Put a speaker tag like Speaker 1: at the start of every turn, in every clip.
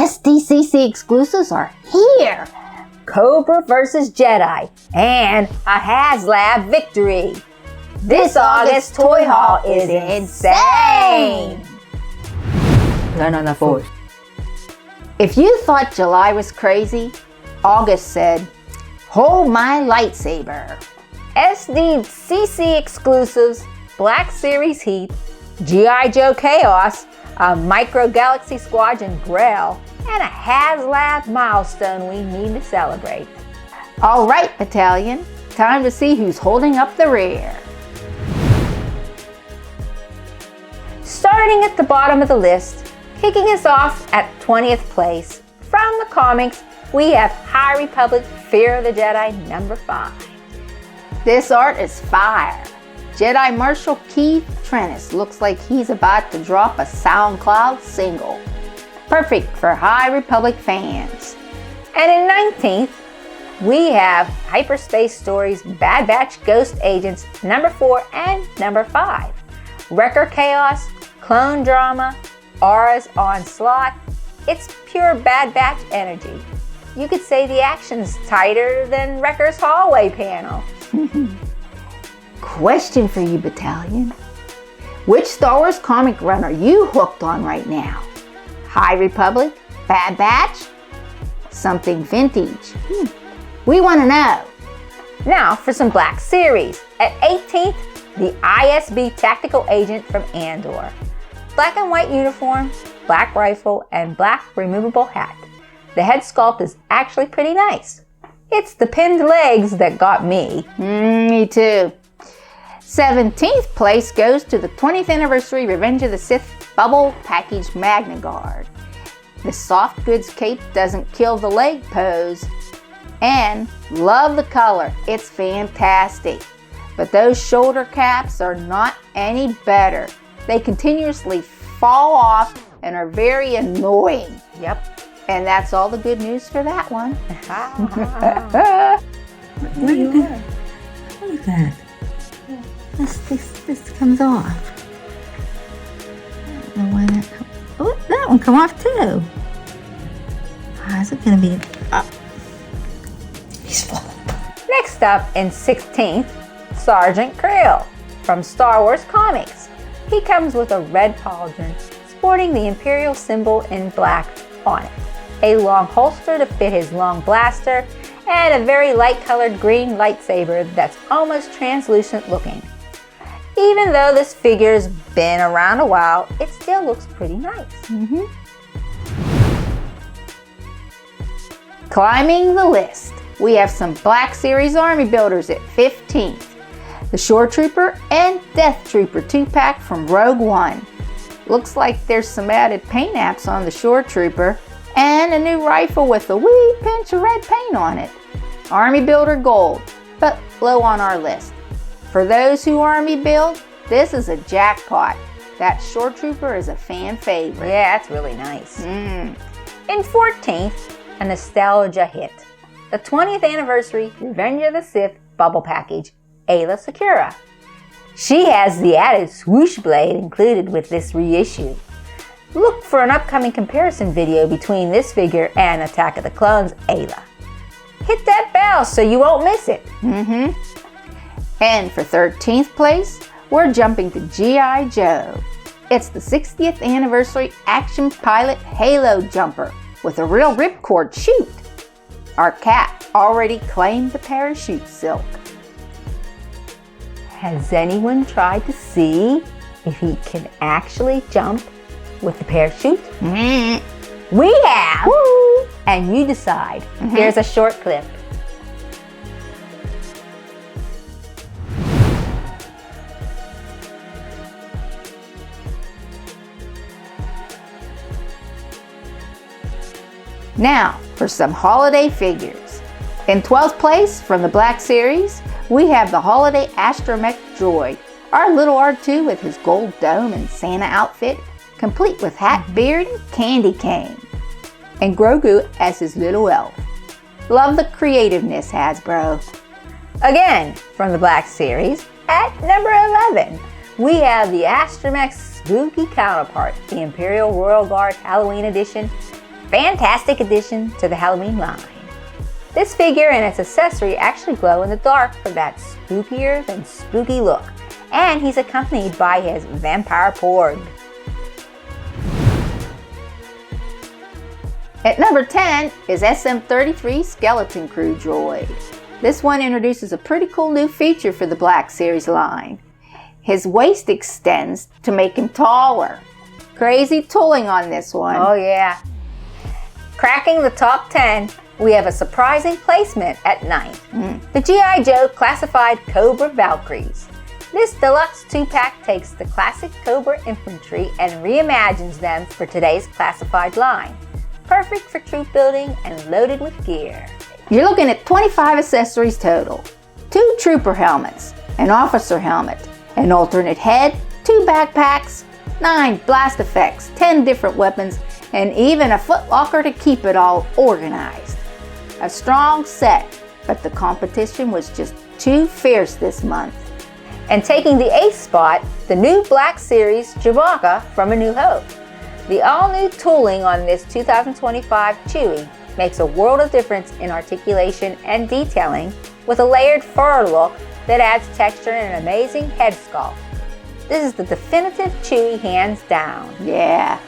Speaker 1: SDCC exclusives are here. Cobra vs. Jedi and a HasLab victory. This August toy haul is insane.
Speaker 2: Learn on the Force.
Speaker 1: If you thought July was crazy, August said, hold my lightsaber. SDCC exclusives, Black Series Heat, G.I. Joe Chaos, a Micro Galaxy Squadron Grail, and a HasLab milestone we need to celebrate. All right, Battalion, time to see who's holding up the rear. Starting at the bottom of the list, kicking us off at 20th place, from the comics, we have High Republic Fear of the Jedi #5. This art is fire. Jedi Marshal Keith Trennis looks like he's about to drop a SoundCloud single. Perfect for High Republic fans. And in 19th, we have Hyperspace Stories Bad Batch Ghost Agents #4 and #5. Wrecker Chaos, Clone Drama, Aura's Onslaught. It's pure Bad Batch energy. You could say the action's tighter than Wrecker's hallway panel. Question for you, Battalion. Which Star Wars comic run are you hooked on right now? High Republic? Bad Batch? Something vintage? We want to know. Now for some Black Series. At 18th, the ISB Tactical Agent from Andor. Black and white uniform, black rifle, and black removable hat. The head sculpt is actually pretty nice. It's the pinned legs that got me. Me too. 17th place goes to the 20th anniversary Revenge of the Sith Bubble Package Magna Guard. The soft goods cape doesn't kill the leg pose. And love the color, it's fantastic. But those shoulder caps are not any better. They continuously fall off and are very annoying. Yep. And that's all the good news for that one.
Speaker 2: Look at that. This comes off. I don't know why that comes. Oh, that one come off too. How's it gonna be? He's full.
Speaker 1: Next up in 16th, Sergeant Krill from Star Wars Comics. He comes with a red pauldron sporting the Imperial symbol in black on it, a long holster to fit his long blaster, and a very light colored green lightsaber that's almost translucent looking. Even though this figure's been around a while, it still looks pretty nice. Climbing the list, we have some Black Series Army builders at 15th. The Shoretrooper and Death Trooper 2-pack from Rogue One. Looks like there's some added paint apps on the Shoretrooper and a new rifle with a wee pinch of red paint on it. Army Builder Gold, but low on our list. For those who Army build, this is a jackpot. That Shoretrooper is a fan favorite. Yeah, that's really nice. In 14th, a nostalgia hit. The 20th anniversary Revenge of the Sith Bubble Package, Aayla Secura. She has the added swoosh blade included with this reissue. Look for an upcoming comparison video between this figure and Attack of the Clones Aayla. Hit that bell so you won't miss it. And for 13th place, we're jumping to G.I. Joe. It's the 60th anniversary Action Pilot Halo Jumper with a real ripcord chute. Our cat already claimed the parachute silk. Has anyone tried to see if he can actually jump with the parachute? We have! Woo! And you decide. Here's a short clip. Now, for some holiday figures. In 12th place, from the Black Series, we have the Holiday Astromech Droid, our little R2 with his gold dome and Santa outfit, complete with hat, beard, and candy cane. And Grogu as his little elf. Love the creativeness, Hasbro. Again, from the Black Series, at number 11, we have the Astromech spooky counterpart, the Imperial Royal Guard Halloween Edition, fantastic addition to the Halloween line. This figure and its accessory actually glow in the dark for that spookier than spooky look, and he's accompanied by his vampire porg. At number 10 is SM-33 Skeleton Crew Droid. This one introduces a pretty cool new feature for the Black Series line. His waist extends to make him taller. Crazy tooling on this one. Oh yeah. Cracking the top 10, we have a surprising placement at 9th. The G.I. Joe Classified Cobra Valkyries. This deluxe 2-pack takes the classic Cobra infantry and reimagines them for today's classified line. Perfect for troop building and loaded with gear. You're looking at 25 accessories total. 2 trooper helmets, an officer helmet, an alternate head, 2 backpacks, 9 blast effects, 10 different weapons, and even a footlocker to keep it all organized. A strong set, but the competition was just too fierce this month. And taking the 8th spot, the new Black Series Chewbacca from A New Hope. The all-new tooling on this 2025 Chewie makes a world of difference in articulation and detailing with a layered fur look that adds texture and an amazing head sculpt. This is the definitive Chewie hands down. Yeah.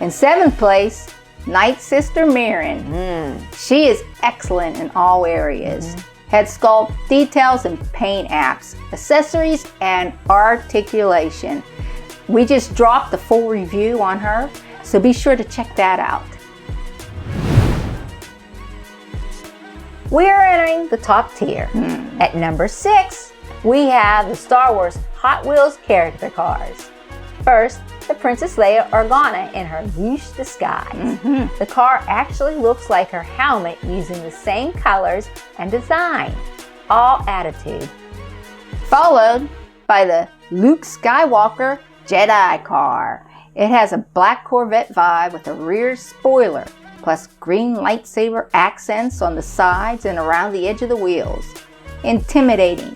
Speaker 1: In 7th place, Night Sister Mirren. She is excellent in all areas. Head sculpt, details, and paint apps, accessories, and articulation. We just dropped the full review on her, so be sure to check that out. We are entering the top tier. At number 6, we have the Star Wars Hot Wheels character cars. First, the Princess Leia Organa in her Rouge disguise. The car actually looks like her helmet using the same colors and design. All attitude. Followed by the Luke Skywalker Jedi car. It has a black Corvette vibe with a rear spoiler, plus green lightsaber accents on the sides and around the edge of the wheels. Intimidating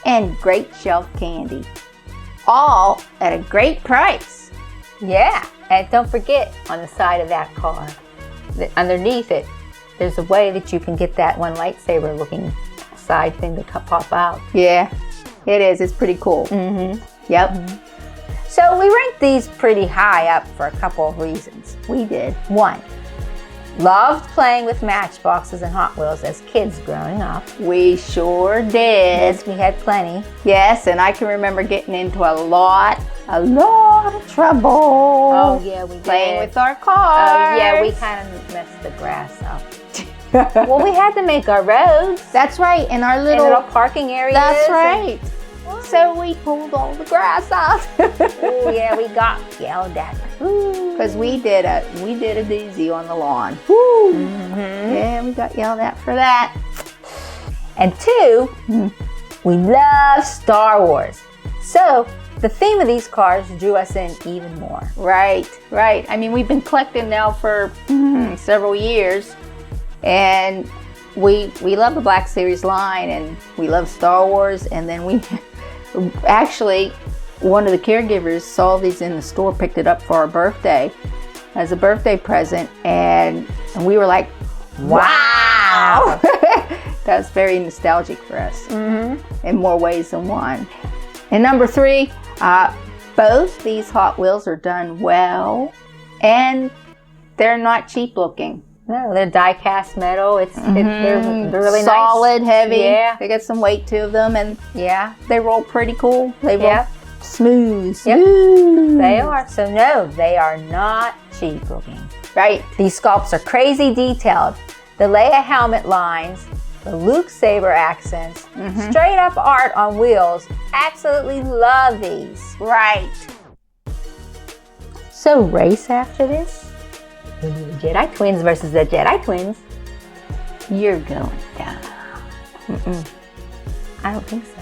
Speaker 1: and great shelf candy. All at a great price. Yeah, and don't forget on the side of that car, underneath it, there's a way that you can get that one lightsaber looking side thing to pop out. Yeah, it is. It's pretty cool. Yep. So we ranked these pretty high up for a couple of reasons. We did. 1, loved playing with matchboxes and Hot Wheels as kids growing up. We sure did. Yes, we had plenty. Yes, and I can remember getting into a lot of trouble. Oh yeah, we did. Playing with our cars. Oh yeah, we kind of messed the grass up. Well, we had to make our roads. That's right, in our little parking areas. That's right. So we pulled all the grass out. Oh yeah, we got yelled at. Because we did a doozy on the lawn. Yeah, we got yelled at for that. And 2, we love Star Wars. So the theme of these cars drew us in even more. Right. I mean, we've been collecting now for several years, and we love the Black Series line, and we love Star Wars, and then we actually, one of the caregivers saw these in the store, picked it up for our birthday as a birthday present, and we were like, wow! That's very nostalgic for us in more ways than one. And number 3, both these Hot Wheels are done well, and they're not cheap looking. No, they're die-cast metal. They're really solid, nice. Heavy. Yeah, they got some weight to them, and yeah, they roll pretty cool. They roll smooth. Yep. They are. So no, they are not cheap looking. Right. These sculpts are crazy detailed. The Leia helmet lines, the Luke saber accents, straight up art on wheels. Absolutely love these. Right. So race after this? The Jedi Twins versus the Jedi Twins. You're going down. I don't think so.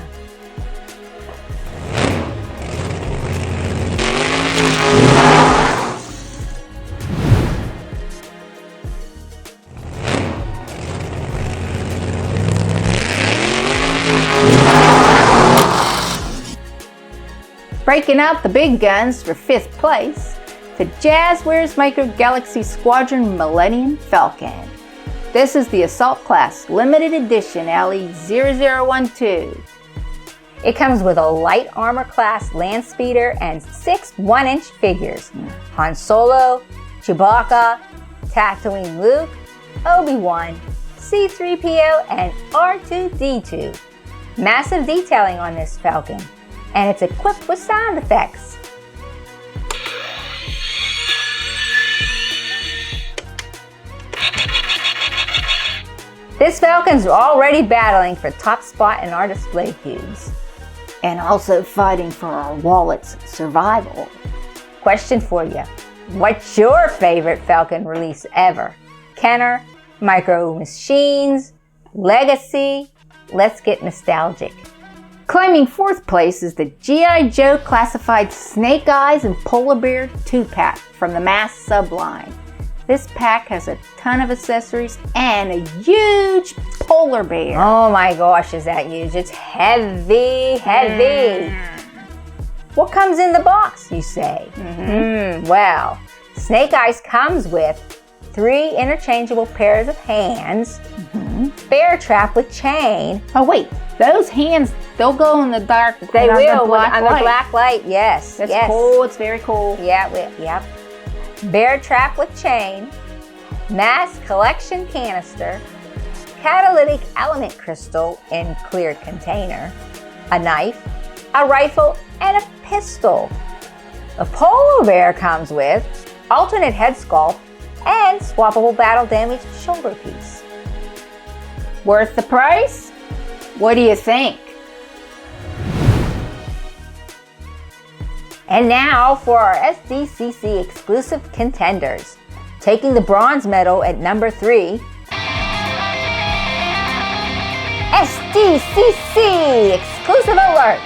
Speaker 1: Breaking out the big guns for 5th place, the Jazzwares Micro Galaxy Squadron Millennium Falcon. This is the Assault Class Limited Edition LE0012.
Speaker 2: It comes with a light armor class land speeder and 6 1-inch figures. Han Solo, Chewbacca, Tatooine Luke, Obi-Wan, C-3PO, and R2-D2. Massive detailing on this Falcon, and it's equipped with sound effects. This Falcon's already battling for top spot in our display cubes.
Speaker 1: And also fighting for our wallet's survival.
Speaker 2: Question for you. What's your favorite Falcon release ever? Kenner, Micro Machines, Legacy? Let's get nostalgic.
Speaker 1: Claiming 4th place is the G.I. Joe Classified Snake Eyes and Polar Bear 2-pack from the Mass subline. This pack has a ton of accessories and a huge polar bear.
Speaker 2: Oh my gosh, is that huge? It's heavy, heavy. What comes in the box, you say? Well, Snake Eyes comes with 3 interchangeable pairs of hands, bear trap with chain.
Speaker 1: Oh wait, those hands, they'll go in the dark.
Speaker 2: They will,
Speaker 1: black
Speaker 2: on the black light, yes.
Speaker 1: That's
Speaker 2: yes.
Speaker 1: cool, it's very cool.
Speaker 2: Yep. Bear trap with chain, mass collection canister, catalytic element crystal in clear container, a knife, a rifle, and a pistol. The polar bear comes with alternate head sculpt and swappable battle damaged shoulder piece.
Speaker 1: Worth the price? What do you think?
Speaker 2: And now for our SDCC exclusive contenders. Taking the bronze medal at number 3, SDCC exclusive alert!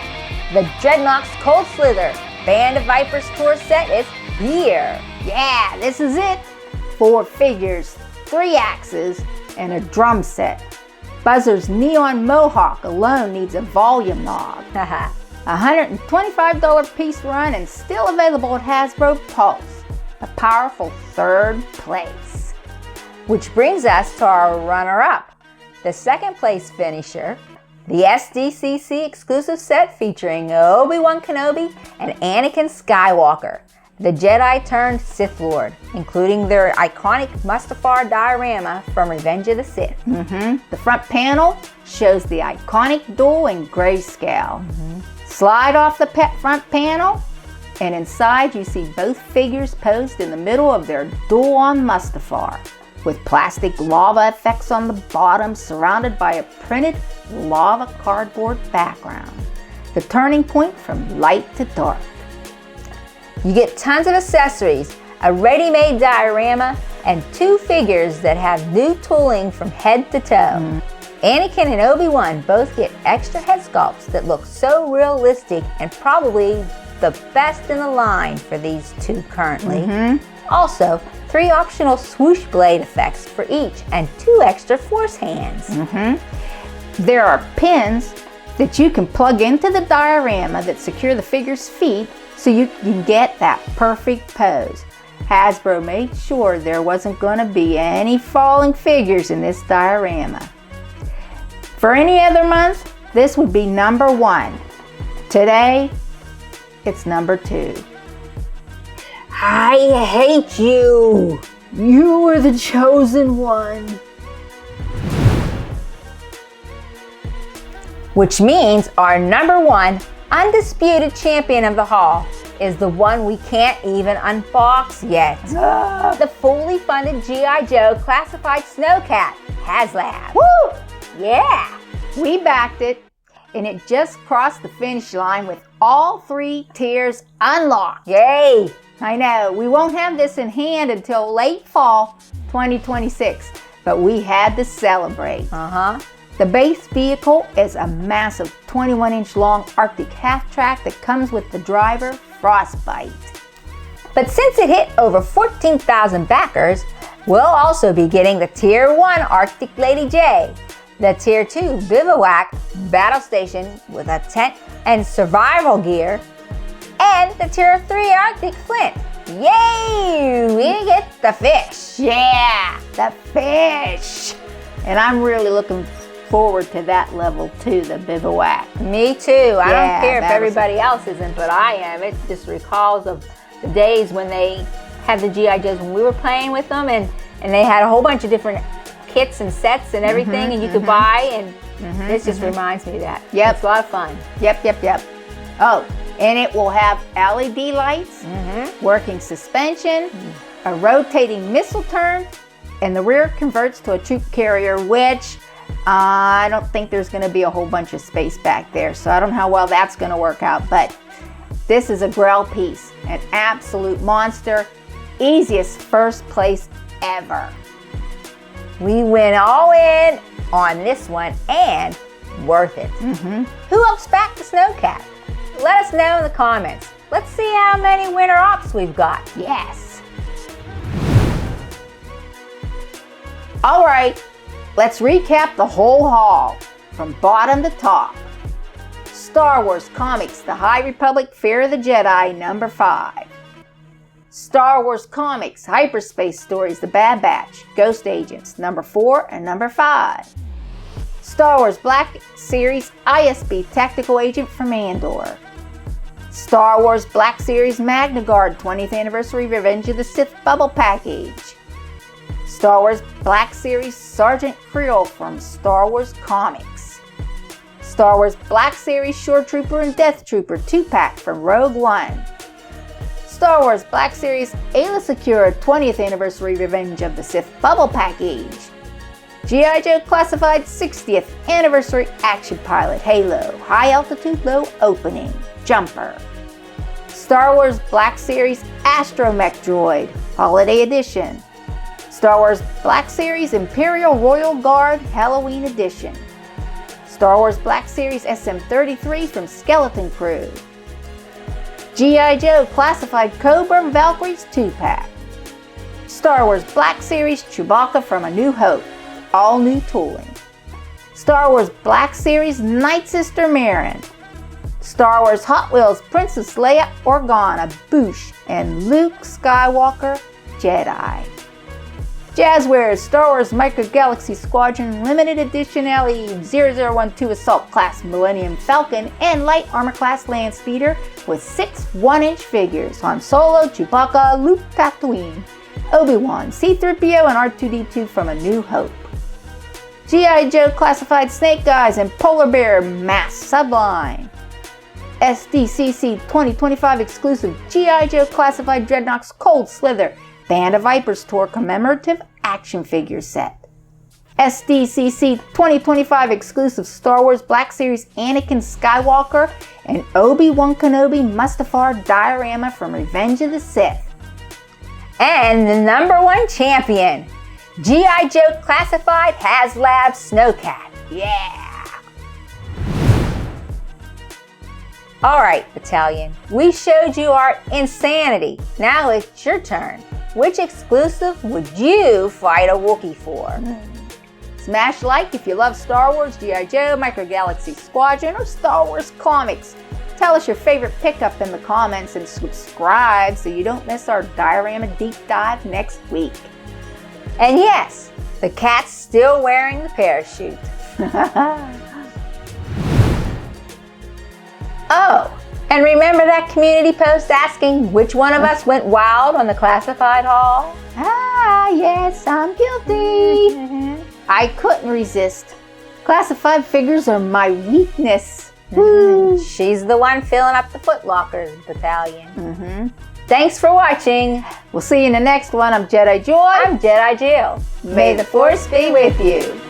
Speaker 2: The Dreadnoks Cold Slither Band of Vipers tour set is here.
Speaker 1: Yeah, this is it. 4 figures, 3 axes, and a drum set. Buzzer's Neon Mohawk alone needs a volume knob. $125 piece run and still available at Hasbro Pulse. A powerful 3rd place.
Speaker 2: Which brings us to our runner-up, the 2nd place finisher, the SDCC exclusive set featuring Obi-Wan Kenobi and Anakin Skywalker, the Jedi turned Sith Lord, including their iconic Mustafar Diorama from Revenge of the Sith.
Speaker 1: The front panel shows the iconic duel in grayscale. Slide off the front panel, and inside you see both figures posed in the middle of their duel on Mustafar, with plastic lava effects on the bottom surrounded by a printed lava cardboard background. The turning point from light to dark.
Speaker 2: You get tons of accessories, a ready-made diorama, and 2 figures that have new tooling from head to toe. Anakin and Obi-Wan both get extra head sculpts that look so realistic and probably the best in the line for these 2 currently. Also, 3 optional swoosh blade effects for each and 2 extra force hands.
Speaker 1: There are pins that you can plug into the diorama that secure the figure's feet so you can get that perfect pose. Hasbro made sure there wasn't going to be any falling figures in this diorama. For any other month, this would be number 1. Today, it's number 2.
Speaker 2: I hate you!
Speaker 1: You were the chosen one.
Speaker 2: Which means our number 1 undisputed champion of the haul is the one we can't even unbox yet. The fully funded G.I. Joe Classified Snow C.A.T. HasLab.
Speaker 1: Woo!
Speaker 2: Yeah!
Speaker 1: We backed it, and it just crossed the finish line with all 3 tiers unlocked.
Speaker 2: Yay!
Speaker 1: I know, we won't have this in hand until late fall 2026, but we had to celebrate. The base vehicle is a massive 21-inch long Arctic half-track that comes with the driver Frostbite.
Speaker 2: But since it hit over 14,000 backers, we'll also be getting the Tier 1 Arctic Lady J, the Tier 2 Bivouac Battle Station with a tent and survival gear, and the Tier 3 Arctic Flint Yay! We get the fish.
Speaker 1: Yeah, the fish. And I'm really looking forward to that level too, the bivouac.
Speaker 2: Me too. I don't care if
Speaker 1: that was-
Speaker 2: everybody else isn't, but I am. It just recalls of the days when they had the G.I. Joes when we were playing with them, and they had a whole bunch of different kits and sets and everything, and you could buy, and this just reminds me of that.
Speaker 1: Yep.
Speaker 2: It's a lot of fun.
Speaker 1: Yep. Oh, and it will have LED lights, working suspension, a rotating missile turn, and the rear converts to a troop carrier, which I don't think there's going to be a whole bunch of space back there, so I don't know how well that's going to work out, but this is a Grell piece, an absolute monster, easiest first place ever.
Speaker 2: We went all in on this one, and worth it. Who helps back the Snow C.A.T? Let us know in the comments. Let's see how many winter ops we've got.
Speaker 1: Yes. All right, let's recap the whole haul from bottom to top. Star Wars Comics, The High Republic, Fear of the Jedi, number 5. Star Wars Comics, Hyperspace Stories, The Bad Batch, Ghost Agents, number 4 and number 5. Star Wars Black Series ISB Tactical Agent from Andor. Star Wars Black Series Magna Guard 20th Anniversary Revenge of the Sith Bubble Package. Star Wars Black Series Sergeant Creel from Star Wars Comics. Star Wars Black Series Shoretrooper and Death Trooper 2-pack from Rogue One. Star Wars Black Series Aayla Secura 20th Anniversary Revenge of the Sith Bubble Package. G.I. Joe Classified 60th Anniversary Action Pilot Halo High Altitude Low Opening Jumper. Star Wars Black Series Astromech Droid Holiday Edition. Star Wars Black Series Imperial Royal Guard Halloween Edition. Star Wars Black Series SM-33 from Skeleton Crew. G.I. Joe Classified Cobra Valkyries 2-pack. Star Wars Black Series Chewbacca from A New Hope, all new tooling. Star Wars Black Series Night Sister Marin. Star Wars Hot Wheels Princess Leia Organa Boosh and Luke Skywalker Jedi. Jazzwares Star Wars Micro Galaxy Squadron Limited Edition LE-0012 Assault Class Millennium Falcon and Light Armor Class Land Speeder with 6 1-inch figures: Han Solo, Chewbacca, Luke Tatooine, Obi-Wan, C-3PO, and R2-D2 from A New Hope. G.I. Joe Classified Snake Eyes and Polar Bear Mass Subline. SDCC 2025 exclusive G.I. Joe Classified Dreadnoks Cold Slither Band of Vipers Tour commemorative action figure set. SDCC 2025 exclusive Star Wars Black Series Anakin Skywalker and Obi-Wan Kenobi Mustafar Diorama from Revenge of the Sith.
Speaker 2: And the #1 champion, G.I. Joe Classified HasLab Snow C.A.T.
Speaker 1: Yeah!
Speaker 2: All right, Battalion, we showed you our insanity. Now it's your turn. Which exclusive would you fight a Wookiee for?
Speaker 1: Smash like if you love Star Wars, G.I. Joe, Micro Galaxy Squadron, or Star Wars comics. Tell us your favorite pickup in the comments and subscribe so you don't miss our diorama deep dive next week.
Speaker 2: And yes, the cat's still wearing the parachute. Oh, and remember that community post asking which one of us went wild on the classified haul?
Speaker 1: Ah, yes, I'm guilty. I couldn't resist. Classified figures are my weakness. Woo.
Speaker 2: She's the one filling up the footlockers, Battalion. Thanks for watching.
Speaker 1: We'll see you in the next one. I'm Jedi Joy.
Speaker 2: I'm Jedi Jill.
Speaker 1: May the Force be with you.